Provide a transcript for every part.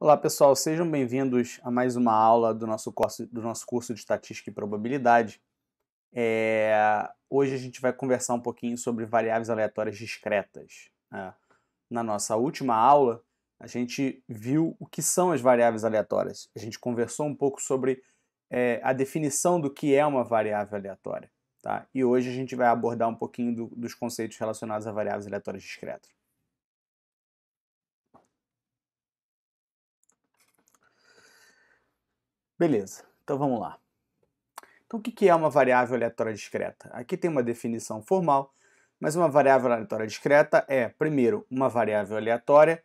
Olá pessoal, sejam bem-vindos a mais uma aula do nosso curso de Estatística e Probabilidade. Hoje a gente vai conversar um pouquinho sobre variáveis aleatórias discretas. Na nossa última aula, a gente viu o que são as variáveis aleatórias. A gente conversou um pouco sobre a definição do que é uma variável aleatória. Tá? E hoje a gente vai abordar um pouquinho dos conceitos relacionados a variáveis aleatórias discretas. Beleza, então vamos lá. Então, o que é uma variável aleatória discreta? Aqui tem uma definição formal, mas uma variável aleatória discreta é, primeiro, uma variável aleatória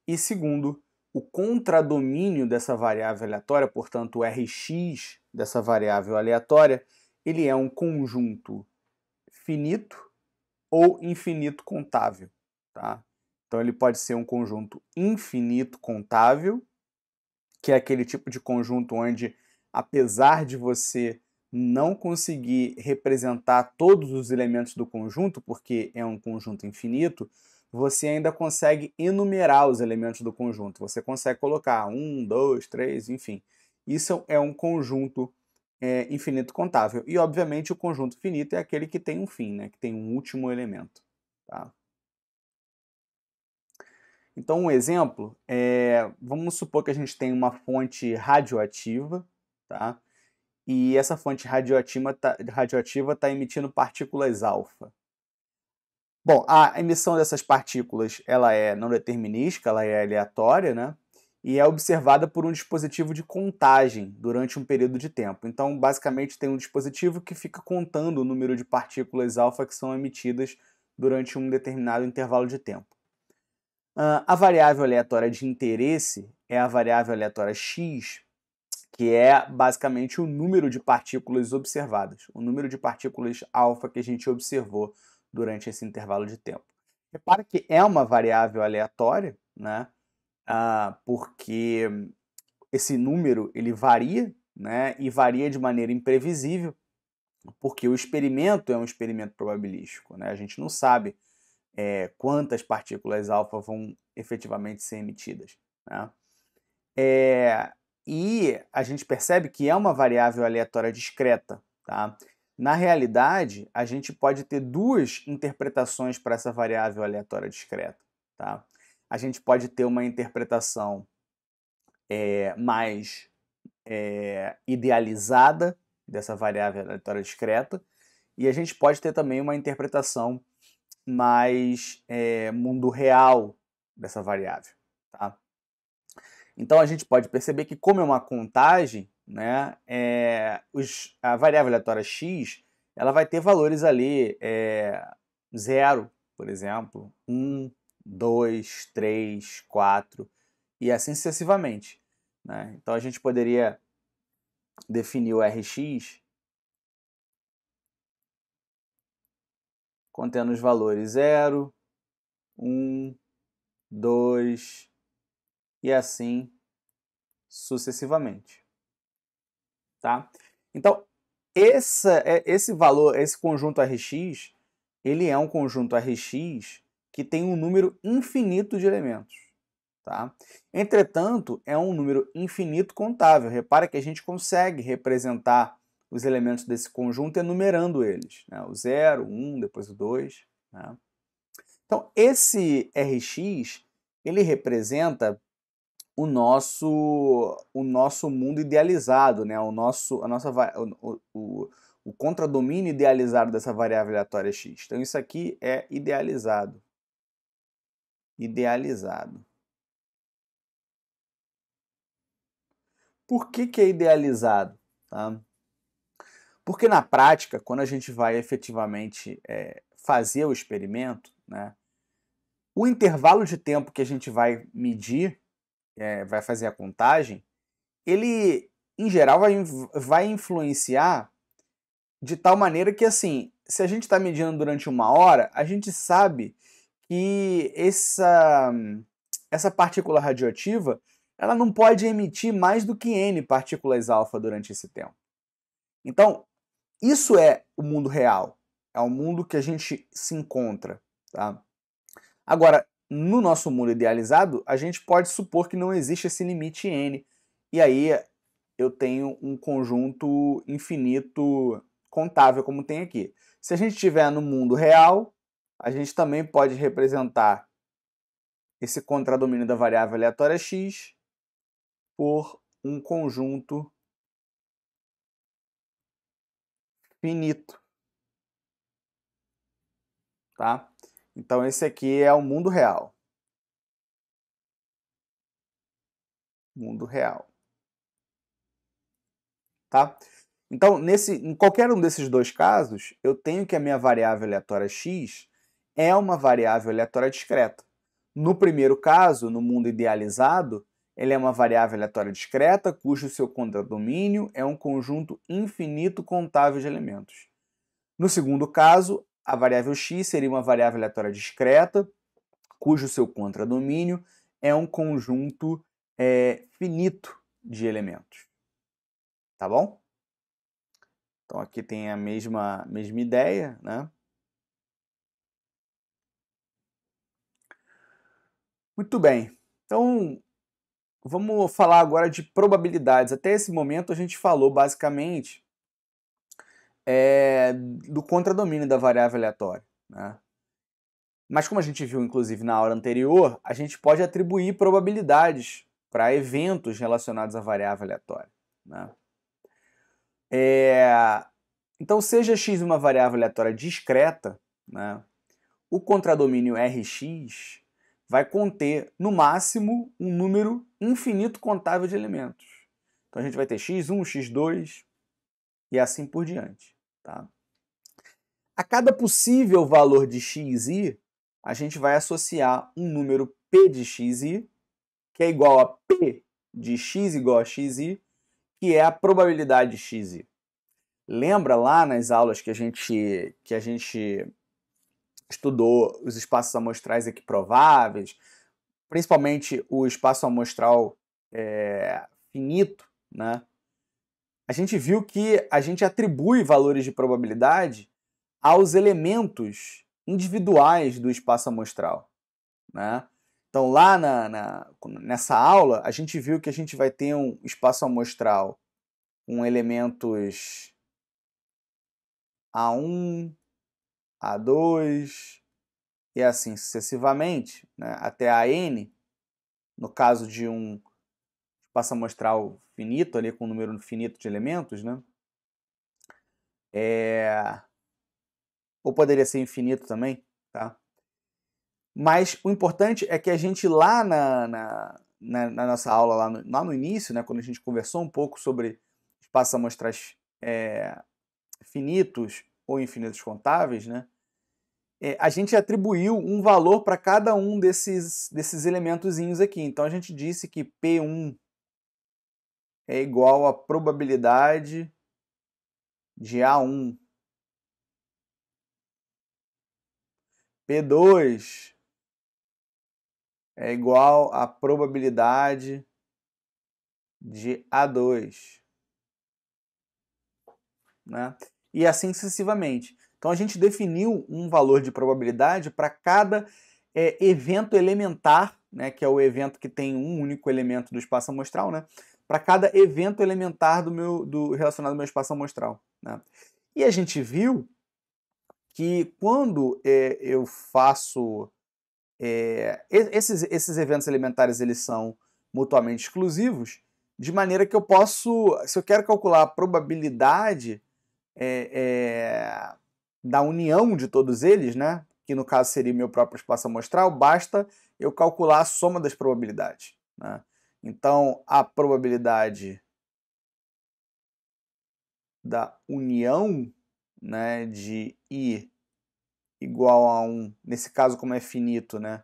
e, segundo, o contradomínio dessa variável aleatória, portanto, o Rx dessa variável aleatória, ele é um conjunto finito ou infinito contável. Tá? Então, ele pode ser um conjunto infinito contável, que é aquele tipo de conjunto onde, apesar de você não conseguir representar todos os elementos do conjunto, porque é um conjunto infinito, você ainda consegue enumerar os elementos do conjunto. Você consegue colocar 1, 2, 3, enfim. Isso é um conjunto infinito contável. E, obviamente, o conjunto finito é aquele que tem um fim, né? Que tem um último elemento. Tá? Então, um exemplo, vamos supor que a gente tem uma fonte radioativa, tá? E essa fonte radioativa está emitindo partículas alfa. Bom, a emissão dessas partículas ela é não determinística, ela é aleatória, né? E é observada por um dispositivo de contagem durante um período de tempo. Então, basicamente, tem um dispositivo que fica contando o número de partículas alfa que são emitidas durante um determinado intervalo de tempo. A variável aleatória de interesse é a variável aleatória x, que é basicamente o número de partículas observadas, o número de partículas alfa que a gente observou durante esse intervalo de tempo. Repara que é uma variável aleatória, né? Porque esse número ele varia, né? E varia de maneira imprevisível, porque o experimento é um experimento probabilístico, né? A gente não sabe quantas partículas alfa vão efetivamente ser emitidas, né? E a gente percebe que é uma variável aleatória discreta. Tá? Na realidade, a gente pode ter duas interpretações para essa variável aleatória discreta. Tá? A gente pode ter uma interpretação mais idealizada dessa variável aleatória discreta e a gente pode ter também uma interpretação mais mundo real dessa variável. Tá? Então a gente pode perceber que, como é uma contagem, né, a variável aleatória x ela vai ter valores ali 0, por exemplo, 1, 2, 3, 4 e assim sucessivamente. Né? Então a gente poderia definir o Rx contendo os valores 0, 1, 2 e assim sucessivamente. Tá? Então, esse valor, esse conjunto Rx, ele é um conjunto Rx que tem um número infinito de elementos. Tá? Entretanto, é um número infinito contável. Repara que a gente consegue representar os elementos desse conjunto enumerando eles. Né? O 0, 1, depois o 2. Né? Então, esse Rx, ele representa o nosso mundo idealizado, né? O contradomínio idealizado dessa variável aleatória x. Então, isso aqui é idealizado. Idealizado. Por que é idealizado? Tá? Porque na prática, quando a gente vai efetivamente fazer o experimento, né, o intervalo de tempo que a gente vai medir, vai fazer a contagem, ele, em geral, vai influenciar de tal maneira que, assim, se a gente está medindo durante 1 hora, a gente sabe que essa partícula radioativa ela não pode emitir mais do que n partículas alfa durante esse tempo. Então, isso é o mundo real. É o mundo que a gente se encontra. Tá? Agora, no nosso mundo idealizado, a gente pode supor que não existe esse limite n, e aí eu tenho um conjunto infinito contável, como tem aqui. Se a gente estiver no mundo real, a gente também pode representar esse contradomínio da variável aleatória x por um conjunto finito, tá? Então esse aqui é o mundo real. Mundo real. Tá? Então, em qualquer um desses dois casos, eu tenho que a minha variável aleatória x é uma variável aleatória discreta. No primeiro caso, no mundo idealizado, ele é uma variável aleatória discreta cujo seu contradomínio é um conjunto infinito contável de elementos. No segundo caso, a variável x seria uma variável aleatória discreta cujo seu contradomínio é um conjunto finito de elementos. Tá bom? Então aqui tem a mesma ideia, né? Muito bem. Então vamos falar agora de probabilidades. Até esse momento a gente falou basicamente do contradomínio da variável aleatória, né? Mas como a gente viu inclusive na aula anterior, a gente pode atribuir probabilidades para eventos relacionados à variável aleatória, né? Então, seja x uma variável aleatória discreta, né, o contradomínio Rx vai conter, no máximo, um número infinito contável de elementos. Então, a gente vai ter x1, x2 e assim por diante. Tá? A cada possível valor de xi, a gente vai associar um número p de xi, que é igual a p de x igual a xi, que é a probabilidade de xi. Lembra lá nas aulas que a gente estudou os espaços amostrais equiprováveis, principalmente o espaço amostral finito, né? A gente viu que a gente atribui valores de probabilidade aos elementos individuais do espaço amostral, né? Então, lá nessa aula, a gente viu que a gente vai ter um espaço amostral com elementos A1, A2 e assim sucessivamente, né, até AN, no caso de um espaço amostral finito, ali, com um número finito de elementos, né? Ou poderia ser infinito também, tá? Mas o importante é que a gente lá na nossa aula, lá no início, né, quando a gente conversou um pouco sobre espaços amostrais finitos ou infinitos contáveis, né, a gente atribuiu um valor para cada um desses elementozinhos aqui. Então a gente disse que P1 é igual à probabilidade de A1. P2 é igual à probabilidade de A2. Né? E assim sucessivamente. Então a gente definiu um valor de probabilidade para cada evento elementar, né, que é o evento que tem um único elemento do espaço amostral, né, para cada evento elementar relacionado ao meu espaço amostral. Né? E a gente viu que quando eu faço esses eventos elementares, eles são mutuamente exclusivos, de maneira que eu posso, se eu quero calcular a probabilidade da união de todos eles, né, que no caso seria meu próprio espaço amostral, basta eu calcular a soma das probabilidades. Né? Então, a probabilidade da união, né, de I igual a 1, nesse caso como é finito, né,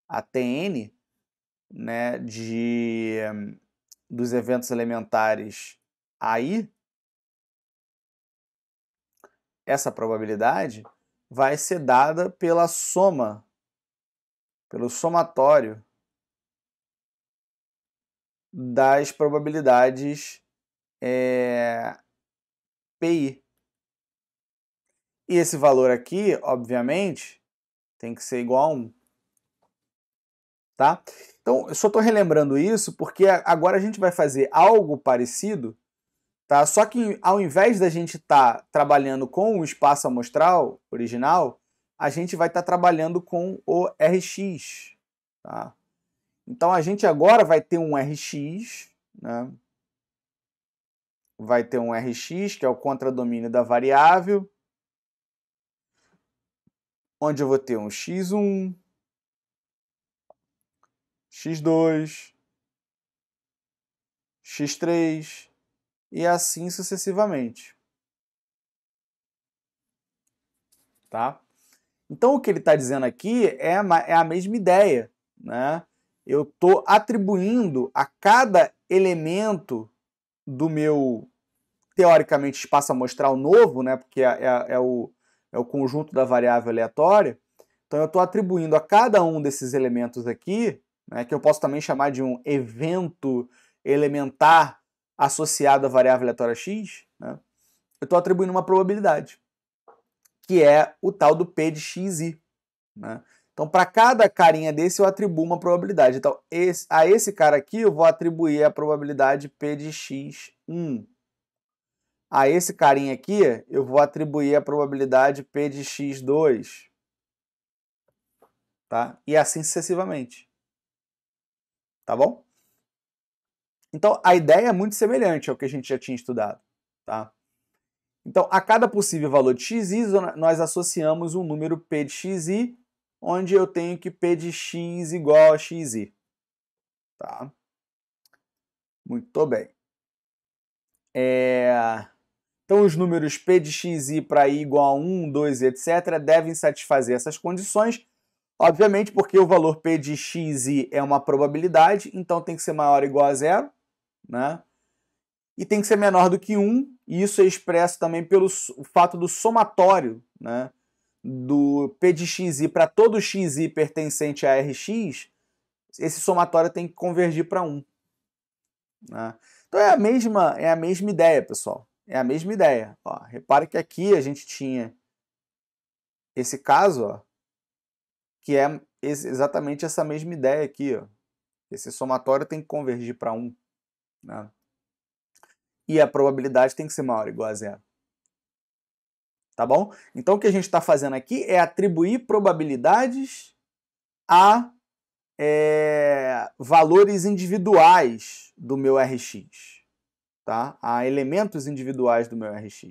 até n, né, dos eventos elementares AI, essa probabilidade vai ser dada pela soma, pelo somatório das probabilidades PI. E esse valor aqui, obviamente, tem que ser igual a 1. tá? Então, eu só estou relembrando isso porque agora a gente vai fazer algo parecido, tá? Só que ao invés da gente estar trabalhando com o espaço amostral original, a gente vai estar trabalhando com o Rx, tá? Então, a gente agora vai ter um Rx, né? Vai ter um Rx, que é o contradomínio da variável, onde eu vou ter um x1, x2, x3 e assim sucessivamente. Tá? Então, o que ele está dizendo aqui é a mesma ideia, né? Eu estou atribuindo a cada elemento do meu, teoricamente, espaço amostral novo, né? Porque é o conjunto da variável aleatória. Então, eu estou atribuindo a cada um desses elementos aqui, né, que eu posso também chamar de um evento elementar associado à variável aleatória x, né? Eu estou atribuindo uma probabilidade, que é o tal do P de xi, né? Então, para cada carinha desse, eu atribuo uma probabilidade. Então, a esse cara aqui, eu vou atribuir a probabilidade P de x1. A esse carinha aqui, eu vou atribuir a probabilidade P de x2. Tá? E assim sucessivamente. Tá bom? Então, a ideia é muito semelhante ao que a gente já tinha estudado. Tá? Então, a cada possível valor de xi, nós associamos um número P de xi, onde eu tenho que P de x igual a xi. Tá? Muito bem. Então, os números P de xi para i igual a 1, 2, etc., devem satisfazer essas condições, obviamente porque o valor P de xi é uma probabilidade, então tem que ser maior ou igual a zero, né? E tem que ser menor do que 1, e isso é expresso também pelo fato do somatório, né, do P de xi para todo xi pertencente a Rx, esse somatório tem que convergir para 1. Né? Então é a mesma ideia, pessoal. É a mesma ideia. Ó, repare que aqui a gente tinha esse caso, ó, que é exatamente essa mesma ideia aqui. Ó. Esse somatório tem que convergir para 1. Né? E a probabilidade tem que ser maior ou igual a zero. Tá bom? Então o que a gente está fazendo aqui é atribuir probabilidades a valores individuais do meu Rx. Tá? A elementos individuais do meu Rx.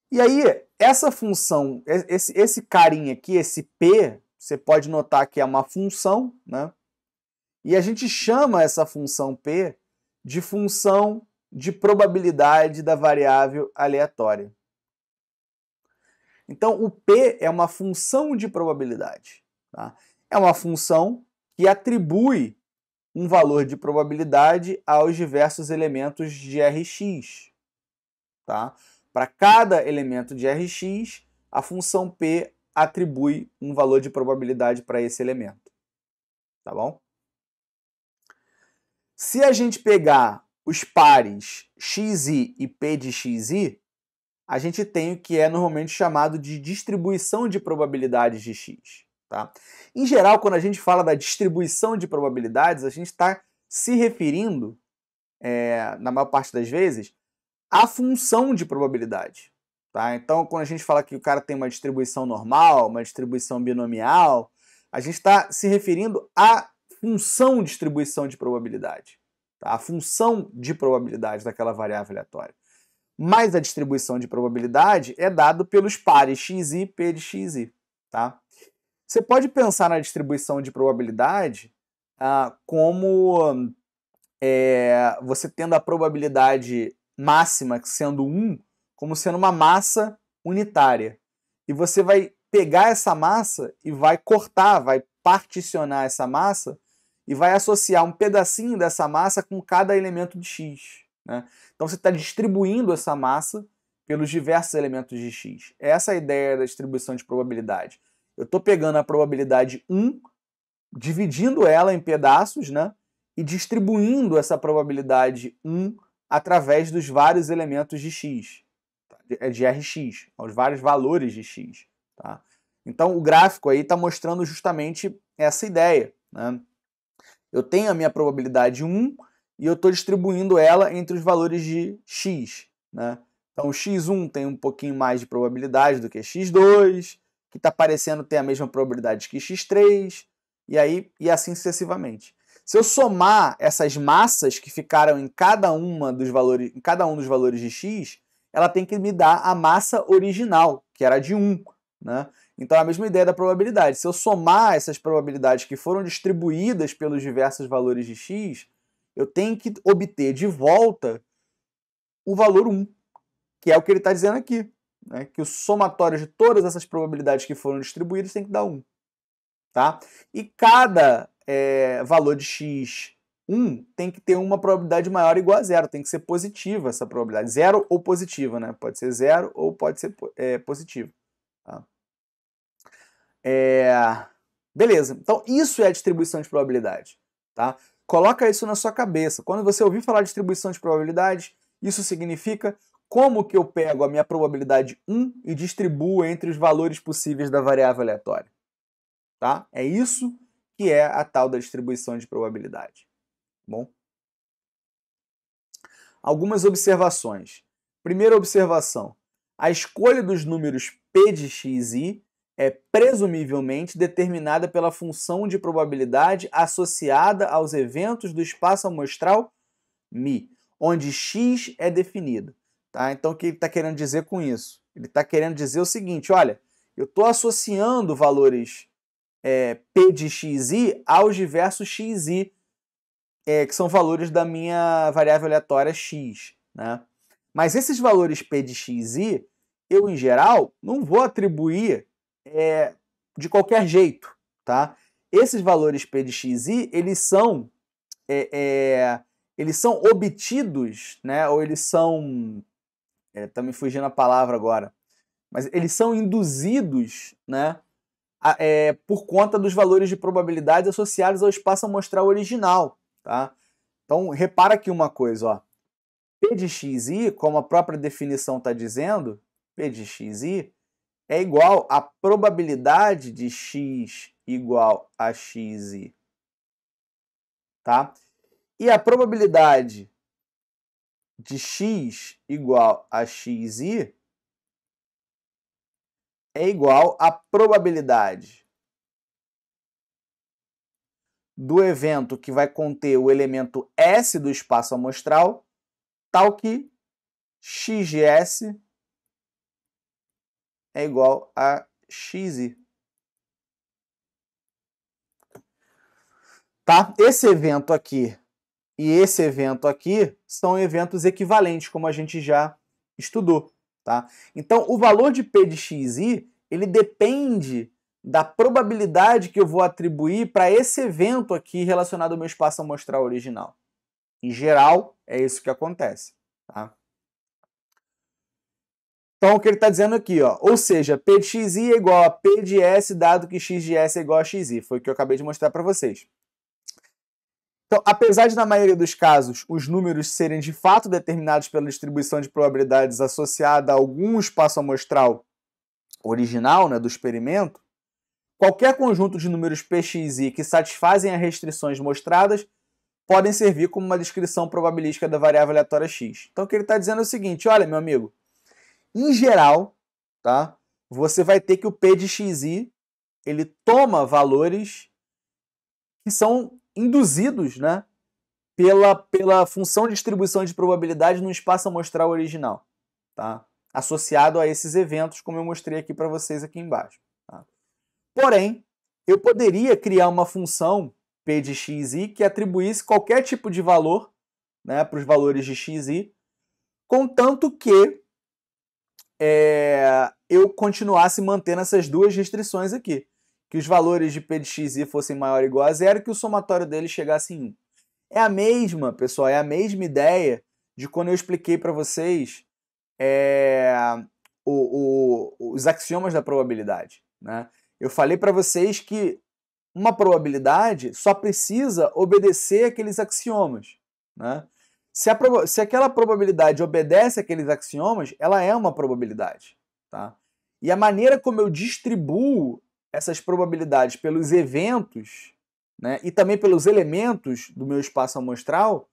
E aí, essa função, esse carinha aqui, esse P, você pode notar que é uma função, né? E a gente chama essa função P de função de probabilidade da variável aleatória. Então, o P é uma função de probabilidade. Tá? É uma função que atribui um valor de probabilidade aos diversos elementos de Rx. Tá? Para cada elemento de Rx, a função P atribui um valor de probabilidade para esse elemento. Tá bom? Se a gente pegar os pares xi e P de xi, a gente tem o que é normalmente chamado de distribuição de probabilidades de x. Tá? Em geral, quando a gente fala da distribuição de probabilidades, a gente está se referindo, na maior parte das vezes, à função de probabilidade. Tá? Então, quando a gente fala que o cara tem uma distribuição normal, uma distribuição binomial, a gente está se referindo à função de distribuição de probabilidade. Tá? A função de probabilidade daquela variável aleatória. Mas a distribuição de probabilidade é dado pelos pares xi e P de xi. Tá? Você pode pensar na distribuição de probabilidade como você tendo a probabilidade máxima sendo 1, como sendo uma massa unitária. E você vai pegar essa massa e vai cortar, vai particionar essa massa e vai associar um pedacinho dessa massa com cada elemento de x. Né? Então você está distribuindo essa massa pelos diversos elementos de x. Essa é a ideia da distribuição de probabilidade. Eu estou pegando a probabilidade 1, dividindo ela em pedaços, né? E distribuindo essa probabilidade 1 através dos vários elementos de x, de Rx, aos vários valores de x. Tá? Então o gráfico aí está mostrando justamente essa ideia, né? Eu tenho a minha probabilidade 1 e eu estou distribuindo ela entre os valores de x, né? Então o x1 tem um pouquinho mais de probabilidade do que x2, que está parecendo ter a mesma probabilidade que x3, e assim sucessivamente. Se eu somar essas massas que ficaram em cada um dos valores de x, ela tem que me dar a massa original, que era de 1, né? Então é a mesma ideia da probabilidade. Se eu somar essas probabilidades que foram distribuídas pelos diversos valores de x, eu tenho que obter de volta o valor 1, que é o que ele está dizendo aqui, né? Que o somatório de todas essas probabilidades que foram distribuídas tem que dar 1. Tá? E cada valor de x1 tem que ter uma probabilidade maior ou igual a zero, tem que ser positiva essa probabilidade, zero ou positiva, né? Pode ser zero ou pode ser positivo. Tá? Beleza, então isso é a distribuição de probabilidade. Tá? Coloca isso na sua cabeça. Quando você ouvir falar de distribuição de probabilidade, isso significa como que eu pego a minha probabilidade 1 e distribuo entre os valores possíveis da variável aleatória. Tá? É isso que é a tal da distribuição de probabilidade. Bom? Algumas observações. Primeira observação. A escolha dos números p de xi é presumivelmente determinada pela função de probabilidade associada aos eventos do espaço amostral μ, onde x é definido. Tá? Então, o que ele está querendo dizer com isso? Ele está querendo dizer o seguinte, olha, eu estou associando valores p de xi aos diversos xi, que são valores da minha variável aleatória x. Né? Mas esses valores p de xi, eu, em geral, não vou atribuir de qualquer jeito. Tá? Esses valores p de xi, eles são obtidos, né? Ou eles são... Está me fugindo a palavra agora. Mas eles são induzidos, né? Por conta dos valores de probabilidade associados ao espaço amostral original. Tá? Então, repara aqui uma coisa. Ó. P de xi, como a própria definição está dizendo, P de xi é igual à probabilidade de x igual a xi. Tá? E a probabilidade de x igual a xi é igual à probabilidade do evento que vai conter o elemento S do espaço amostral, tal que xs é igual a xi. Tá? Esse evento aqui e esse evento aqui são eventos equivalentes, como a gente já estudou. Tá? Então, o valor de P de xi, ele depende da probabilidade que eu vou atribuir para esse evento aqui relacionado ao meu espaço amostral original. Em geral, é isso que acontece. Tá? Então, o que ele está dizendo aqui, ó, ou seja, P de xi é igual a P de S, dado que x de S é igual a xi. Foi o que eu acabei de mostrar para vocês. Então, apesar de, na maioria dos casos, os números serem de fato determinados pela distribuição de probabilidades associada a algum espaço amostral original, né, do experimento, qualquer conjunto de números pxi que satisfazem as restrições mostradas podem servir como uma descrição probabilística da variável aleatória x. Então, o que ele está dizendo é o seguinte, olha, meu amigo, em geral, tá, você vai ter que o P de xi, ele toma valores que são induzidos, né, pela função de distribuição de probabilidade no espaço amostral original, tá? Associado a esses eventos, como eu mostrei aqui para vocês aqui embaixo. Tá? Porém, eu poderia criar uma função P de xi que atribuísse qualquer tipo de valor, né, para os valores de xi, contanto que eu continuasse mantendo essas duas restrições aqui. Que os valores de P de xi fossem maior ou igual a zero e que o somatório deles chegasse em 1. É a mesma, pessoal, é a mesma ideia de quando eu expliquei para vocês os axiomas da probabilidade. Né? Eu falei para vocês que uma probabilidade só precisa obedecer aqueles axiomas. Né? Se aquela probabilidade obedece àqueles axiomas, ela é uma probabilidade. Tá? E a maneira como eu distribuo essas probabilidades pelos eventos, né, e também pelos elementos do meu espaço amostral,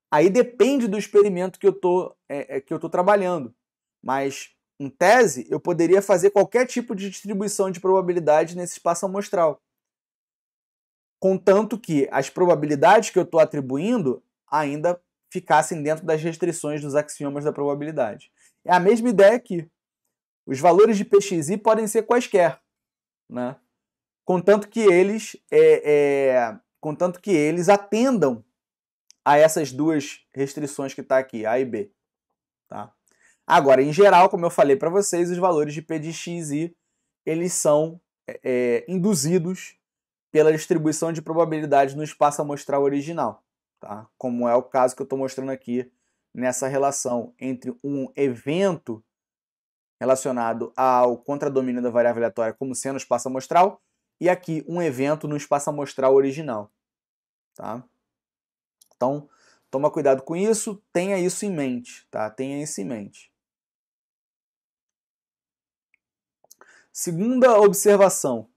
aí depende do experimento que eu tô trabalhando. Mas, em tese, eu poderia fazer qualquer tipo de distribuição de probabilidade nesse espaço amostral. Contanto que as probabilidades que eu estou atribuindo ainda ficassem dentro das restrições dos axiomas da probabilidade. É a mesma ideia aqui. Os valores de PXI podem ser quaisquer, né? Contanto que eles atendam a essas duas restrições que está aqui, A e B. Tá? Agora, em geral, como eu falei para vocês, os valores de P de x e I, eles são induzidos pela distribuição de probabilidades no espaço amostral original, tá? Como é o caso que eu estou mostrando aqui nessa relação entre um evento relacionado ao contradomínio da variável aleatória como sendo o espaço amostral e aqui um evento no espaço amostral original. Tá? Então, toma cuidado com isso, tenha isso em mente. Tá? Tenha isso em mente. Segunda observação.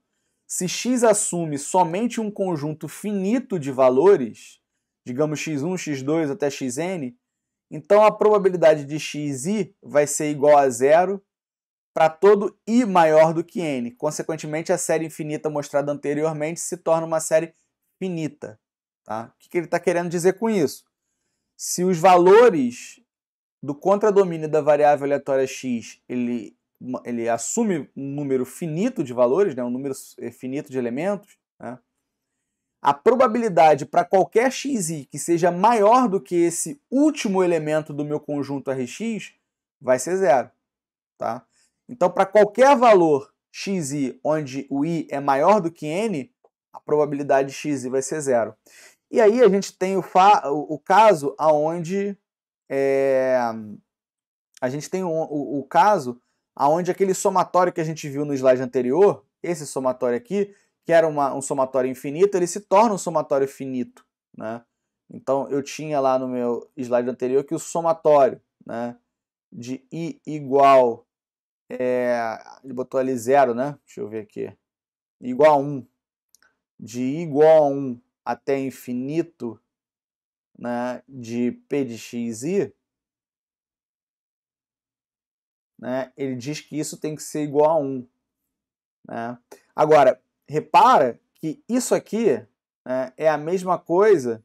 Se x assume somente um conjunto finito de valores, digamos x1, x2 até xn, então a probabilidade de xi vai ser igual a zero para todo i maior do que n. Consequentemente, a série infinita mostrada anteriormente se torna uma série finita. Tá? O que ele está querendo dizer com isso? Se os valores do contradomínio da variável aleatória x ele assume um número finito de valores, né, um número finito de elementos, né, a probabilidade para qualquer xi que seja maior do que esse último elemento do meu conjunto Rx vai ser zero. Tá? Então, para qualquer valor xi onde o i é maior do que n, a probabilidade de xi vai ser zero. E aí a gente tem o caso onde aquele somatório que a gente viu no slide anterior, esse somatório aqui, que era um somatório infinito, ele se torna um somatório finito. Né? Então, eu tinha lá no meu slide anterior que o somatório, né, de i igual... ele botou ali 0, né? Deixa eu ver aqui. Igual a 1. De i igual a 1 até infinito, né, de p de xi, né, ele diz que isso tem que ser igual a 1. Né? Agora, repara que isso aqui, né, é a mesma coisa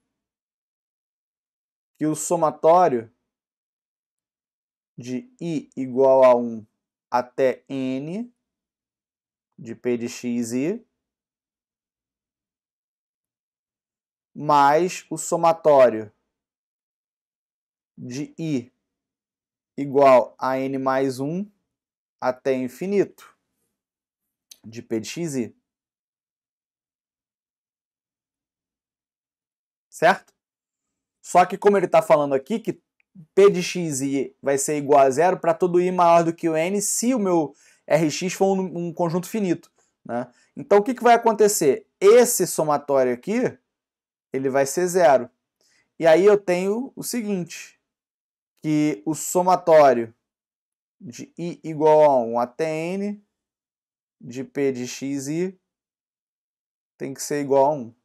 que o somatório de i igual a 1 até n de p de xi mais o somatório de i igual a n mais 1 até infinito de p de xi. Certo? Só que como ele está falando aqui que p de xi vai ser igual a zero para todo i maior do que o n se o meu Rx for um conjunto finito. Né? Então o que vai acontecer? Esse somatório aqui ele vai ser zero. E aí eu tenho o seguinte, que o somatório de i igual a 1 até n de p de xi tem que ser igual a 1.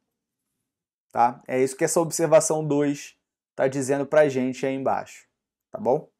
Tá? É isso que essa observação 2 está dizendo para a gente aí embaixo. Tá bom?